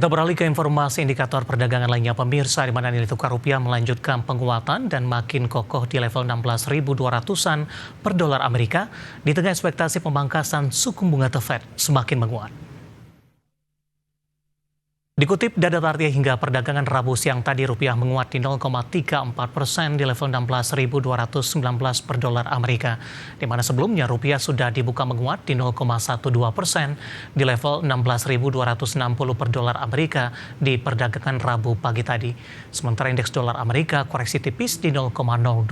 Kita beralih ke informasi indikator perdagangan lainnya pemirsa, di mana nilai tukar rupiah melanjutkan penguatan dan makin kokoh di level 16.200-an per dolar Amerika di tengah ekspektasi pemangkasan suku bunga The Fed semakin menguat. Dikutip data Tartia hingga perdagangan Rabu siang tadi, rupiah menguat di 0,34% di level 16.219 per dolar Amerika, di mana sebelumnya rupiah sudah dibuka menguat di 0,12% di level 16.260 per dolar Amerika di perdagangan Rabu pagi tadi. Sementara indeks dolar Amerika koreksi tipis di 0,02%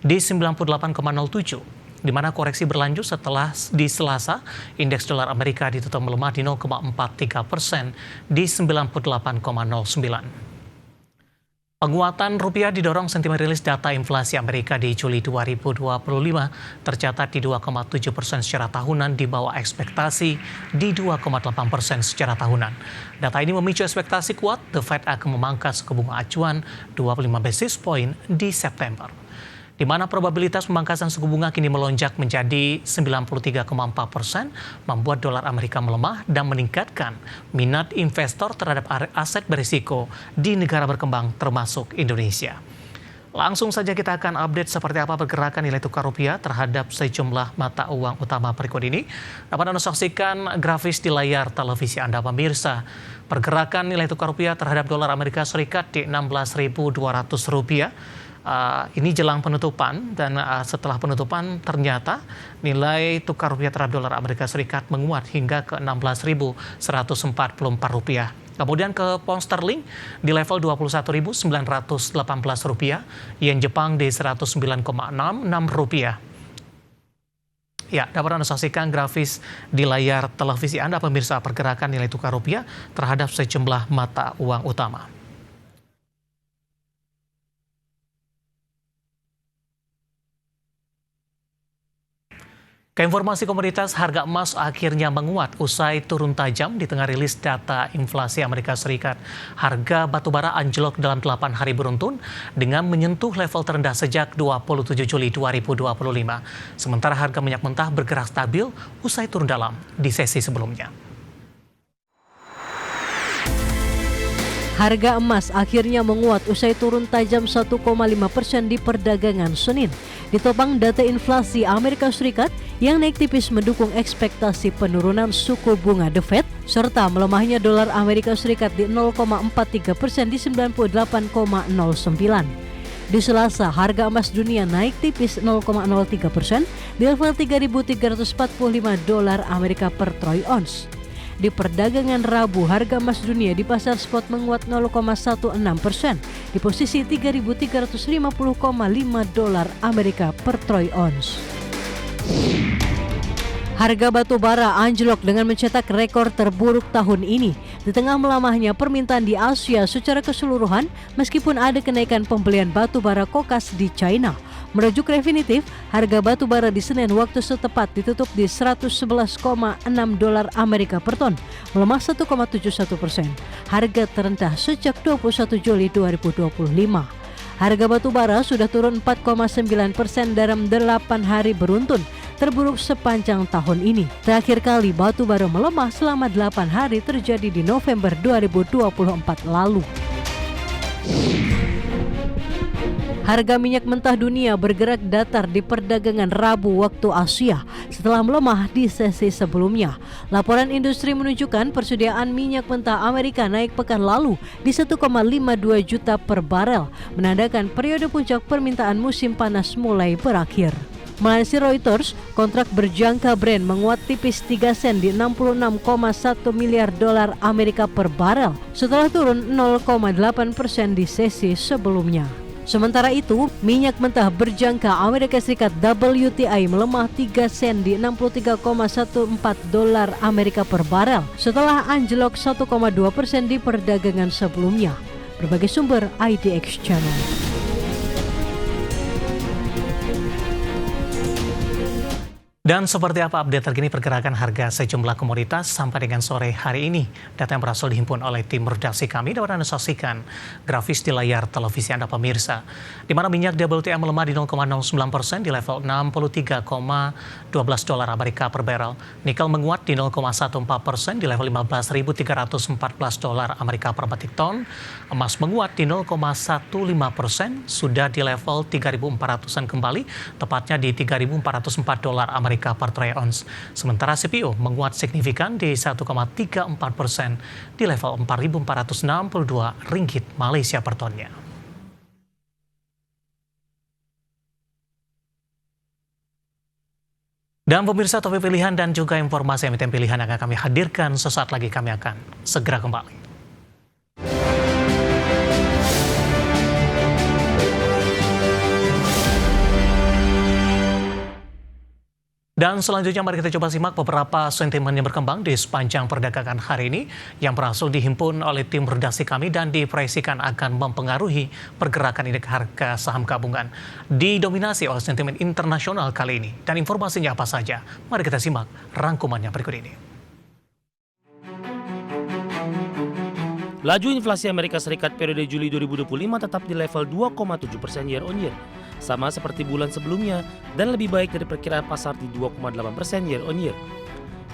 di 98,07. Di mana koreksi berlanjut setelah di Selasa, indeks dolar Amerika ditutup melemah di 0,43% di 98,09. Penguatan rupiah didorong sentimen rilis data inflasi Amerika di Juli 2025 tercatat di 2,7% secara tahunan, di bawah ekspektasi di 2,8% secara tahunan. Data ini memicu ekspektasi kuat The Fed akan memangkas suku bunga acuan 25 basis point di September, di mana probabilitas pemangkasan suku bunga kini melonjak menjadi 93,4%, membuat dolar Amerika melemah dan meningkatkan minat investor terhadap aset berisiko di negara berkembang termasuk Indonesia. Langsung saja kita akan update seperti apa pergerakan nilai tukar rupiah terhadap sejumlah mata uang utama berikut ini. Dapat Anda saksikan grafis di layar televisi Anda pemirsa. Pergerakan nilai tukar rupiah terhadap dolar Amerika Serikat di Rp16.200. Ini jelang penutupan, dan setelah penutupan ternyata nilai tukar rupiah terhadap dolar Amerika Serikat menguat hingga ke Rp16.144. Kemudian ke pound sterling di level Rp21.918, yen Jepang di Rp109,66. Ya, dapat Anda saksikan grafis di layar televisi Anda pemirsa pergerakan nilai tukar rupiah terhadap sejumlah mata uang utama. Ke informasi komoditas, harga emas akhirnya menguat usai turun tajam di tengah rilis data inflasi Amerika Serikat. Harga batubara anjlok dalam 8 hari beruntun dengan menyentuh level terendah sejak 27 Juli 2025. Sementara harga minyak mentah bergerak stabil usai turun dalam di sesi sebelumnya. Harga emas akhirnya menguat usai turun tajam 1,5% di perdagangan Senin. Ditopang data inflasi Amerika Serikat yang naik tipis mendukung ekspektasi penurunan suku bunga The Fed, serta melemahnya dolar Amerika Serikat di 0,43% di 98,09. Di Selasa, harga emas dunia naik tipis 0,03% di level $3.345 Amerika per troy ounce. Di perdagangan Rabu, harga emas dunia di pasar spot menguat 0,16% di posisi $3.350,5 Amerika per troy ounce. Harga batu bara anjlok dengan mencetak rekor terburuk tahun ini di tengah melamahnya permintaan di Asia secara keseluruhan, meskipun ada kenaikan pembelian batu bara kokas di China. Merujuk definitif, harga batu bara di Senin waktu setempat ditutup di $111,6 Amerika per ton, melemah 1,71%, harga terendah sejak 21 Juli 2025. Harga batu bara sudah turun 4,9% dalam 8 hari beruntun, terburuk sepanjang tahun ini. Terakhir kali batu bara melemah selama 8 hari terjadi di November 2024 lalu. Harga minyak mentah dunia bergerak datar di perdagangan Rabu waktu Asia setelah melemah di sesi sebelumnya. Laporan industri menunjukkan persediaan minyak mentah Amerika naik pekan lalu di 1,52 juta per barel, menandakan periode puncak permintaan musim panas mulai berakhir. Melansir Reuters, kontrak berjangka Brent menguat tipis 3 sen di $66,1 miliar Amerika per barel setelah turun 0,8% di sesi sebelumnya. Sementara itu, minyak mentah berjangka Amerika Serikat WTI melemah 3 sen di $63,14 Amerika per barel setelah anjlok 1,2% di perdagangan sebelumnya. Berbagai sumber IDX Channel. Dan seperti apa update terkini pergerakan harga sejumlah komoditas sampai dengan sore hari ini? Data yang berhasil dihimpun oleh tim redaksi kami dapat Anda saksikan grafis di layar televisi Anda pemirsa. Di mana minyak WTI melemah di 0,09% di level 63,12 dolar Amerika per barrel. Nikel menguat di 0,14% di level 15.314 dolar Amerika per metric ton. Emas menguat di 0,15% sudah di level 3.400-an kembali, tepatnya di 3.404 dolar Amerika per troy ounce. Sementara CPO menguat signifikan di 1,34% di level 4.462 ringgit Malaysia per tonnya. Dan pemirsa, topik pilihan dan juga informasi emiten pilihan yang akan kami hadirkan sesaat lagi, kami akan segera kembali. Dan selanjutnya mari kita coba simak beberapa sentimen yang berkembang di sepanjang perdagangan hari ini yang berhasil dihimpun oleh tim redaksi kami dan diproyeksikan akan mempengaruhi pergerakan indeks harga saham gabungan. Didominasi oleh sentimen internasional kali ini. Dan informasinya apa saja? Mari kita simak rangkumannya berikut ini. Laju inflasi Amerika Serikat periode Juli 2025 tetap di level 2,7% year on year, sama seperti bulan sebelumnya dan lebih baik dari perkiraan pasar di 2,8% year on year.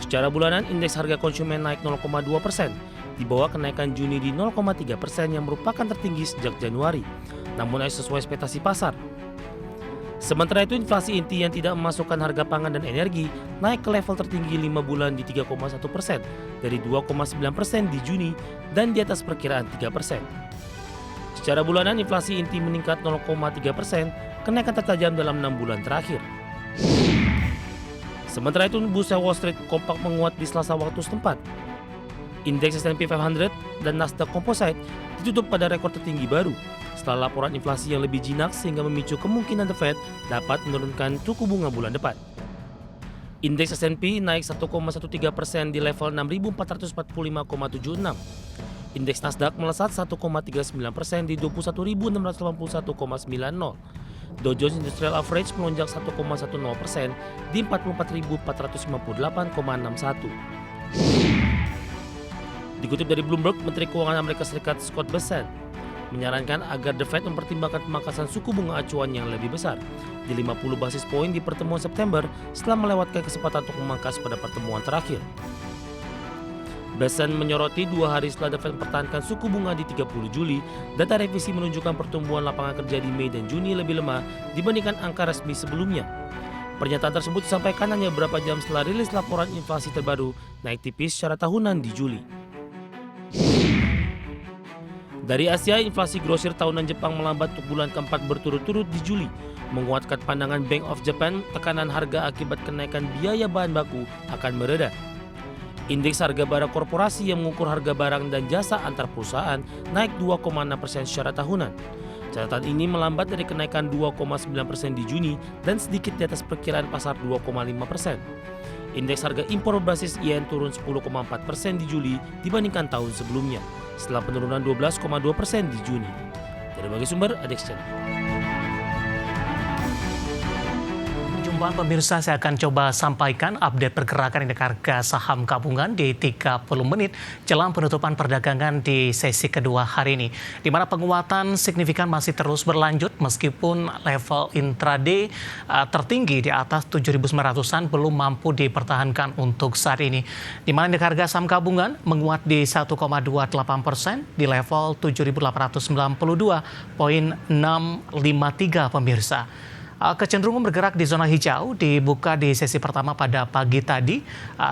Secara bulanan, indeks harga konsumen naik 0,2%, di bawah kenaikan Juni di 0,3% yang merupakan tertinggi sejak Januari, namun sesuai ekspektasi pasar. Sementara itu, inflasi inti yang tidak memasukkan harga pangan dan energi naik ke level tertinggi 5 bulan di 3,1% dari 2,9% di Juni dan di atas perkiraan 3%. Secara bulanan, inflasi inti meningkat 0,3%, kenaikan tertajam dalam 6 bulan terakhir. Sementara itu, bursa Wall Street kompak menguat di Selasa waktu setempat. Indeks S&P 500 dan Nasdaq Composite ditutup pada rekor tertinggi baru setelah laporan inflasi yang lebih jinak sehingga memicu kemungkinan The Fed dapat menurunkan suku bunga bulan depan. Indeks S&P naik 1,13% di level 6.445,76. Indeks Nasdaq melesat 1,39% di 21.681,90. Dow Jones Industrial Average melonjak 1,10% di 44.458,61. Dikutip dari Bloomberg, Menteri Keuangan Amerika Serikat Scott Bessent menyarankan agar The Fed mempertimbangkan pemangkasan suku bunga acuan yang lebih besar di 50 basis poin di pertemuan September setelah melewatkan kesempatan untuk memangkas pada pertemuan terakhir. Bessent menyoroti 2 hari setelah The Fed mempertahankan suku bunga di 30 Juli, data revisi menunjukkan pertumbuhan lapangan kerja di Mei dan Juni lebih lemah dibandingkan angka resmi sebelumnya. Pernyataan tersebut disampaikan hanya beberapa jam setelah rilis laporan inflasi terbaru naik tipis secara tahunan di Juli. Dari Asia, inflasi grosir tahunan Jepang melambat untuk bulan keempat berturut-turut di Juli, menguatkan pandangan Bank of Japan tekanan harga akibat kenaikan biaya bahan baku akan mereda. Indeks harga barang korporasi yang mengukur harga barang dan jasa antar perusahaan naik 2,6% secara tahunan. Catatan ini melambat dari kenaikan 2,9% di Juni dan sedikit di atas perkiraan pasar 2,5%. Indeks harga impor berbasis yen turun 10,4% di Juli dibandingkan tahun sebelumnya, setelah penurunan 12,2% di Juni. Dari berbagai sumber, Adex Channel. Perjumpaan pemirsa, saya akan coba sampaikan update pergerakan indeks harga saham gabungan di 30 menit jelang penutupan perdagangan di sesi kedua hari ini, di mana penguatan signifikan masih terus berlanjut meskipun level intraday tertinggi di atas 7.900-an belum mampu dipertahankan untuk saat ini, di mana indeks harga saham gabungan menguat di 1,28% di level 7.892,653 pemirsa. Kecenderungan bergerak di zona hijau dibuka di sesi pertama pada pagi tadi,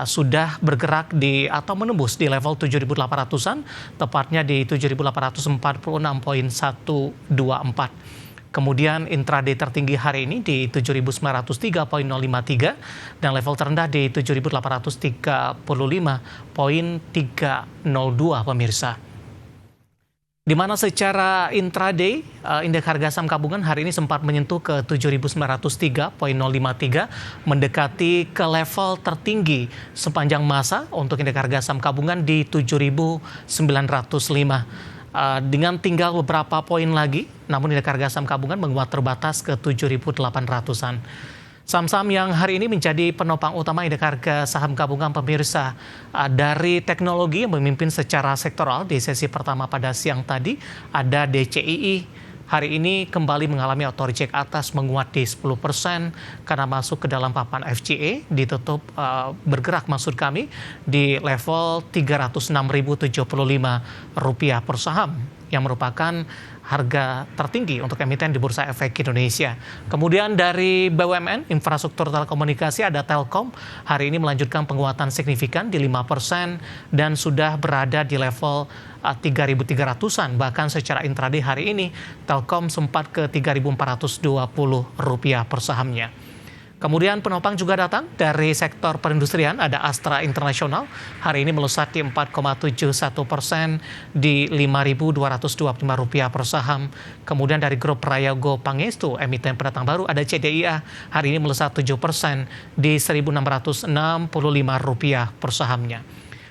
sudah bergerak di atau menembus di level 7.800-an, tepatnya di 7.846,124. Kemudian intraday tertinggi hari ini di 7.903,053 dan level terendah di 7.835,302 pemirsa. Di mana secara intraday, indeks harga saham gabungan hari ini sempat menyentuh ke 7.903,053, mendekati ke level tertinggi sepanjang masa untuk indeks harga saham gabungan di 7.905. Dengan tinggal beberapa poin lagi, namun indeks harga saham gabungan menguat terbatas ke 7.800-an. Saham-saham yang hari ini menjadi penopang utama indeks harga saham gabungan pemirsa dari teknologi yang memimpin secara sektoral di sesi pertama pada siang tadi ada DCII. Hari ini kembali mengalami auto reject atas menguat di 10% karena masuk ke dalam papan FCA ditutup bergerak maksud kami di level Rp306.075 per saham yang merupakan harga tertinggi untuk emiten di Bursa Efek Indonesia. Kemudian dari BUMN, infrastruktur telekomunikasi ada Telkom, hari ini melanjutkan penguatan signifikan di 5% dan sudah berada di level 3.300-an. Bahkan secara intraday hari ini, Telkom sempat ke Rp3.420 per sahamnya. Kemudian penopang juga datang dari sektor perindustrian, ada Astra International, hari ini melesat di 4,71% di Rp5.225 per saham. Kemudian dari grup Prayogo Pangestu, emiten pendatang baru, ada CDIA, hari ini melesat 7% di Rp1.665 per sahamnya.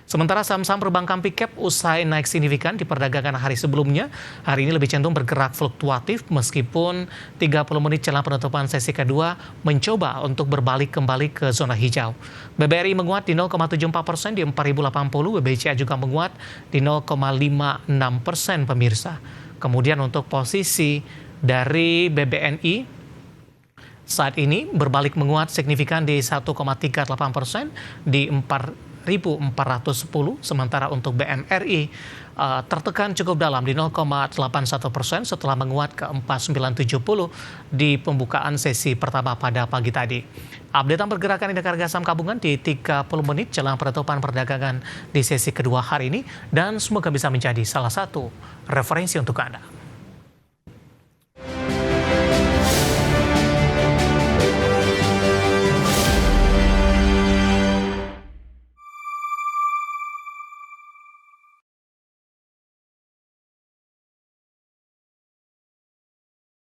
Sementara saham-saham perbankan pick-up usai naik signifikan di perdagangan hari sebelumnya, hari ini lebih cenderung bergerak fluktuatif meskipun 30 menit jelang penutupan sesi kedua mencoba untuk berbalik kembali ke zona hijau. BBRI menguat di 0,74% di 4.080, BBCA juga menguat di 0,56% pemirsa. Kemudian untuk posisi dari BBNI saat ini berbalik menguat signifikan di 1,38% di 4.410, sementara untuk BMRI tertekan cukup dalam di 0,81% setelah menguat ke 4.970 di pembukaan sesi pertama pada pagi tadi. Updatean pergerakan indeks harga saham gabungan di 30 menit jelang penutupan perdagangan di sesi kedua hari ini dan semoga bisa menjadi salah satu referensi untuk Anda.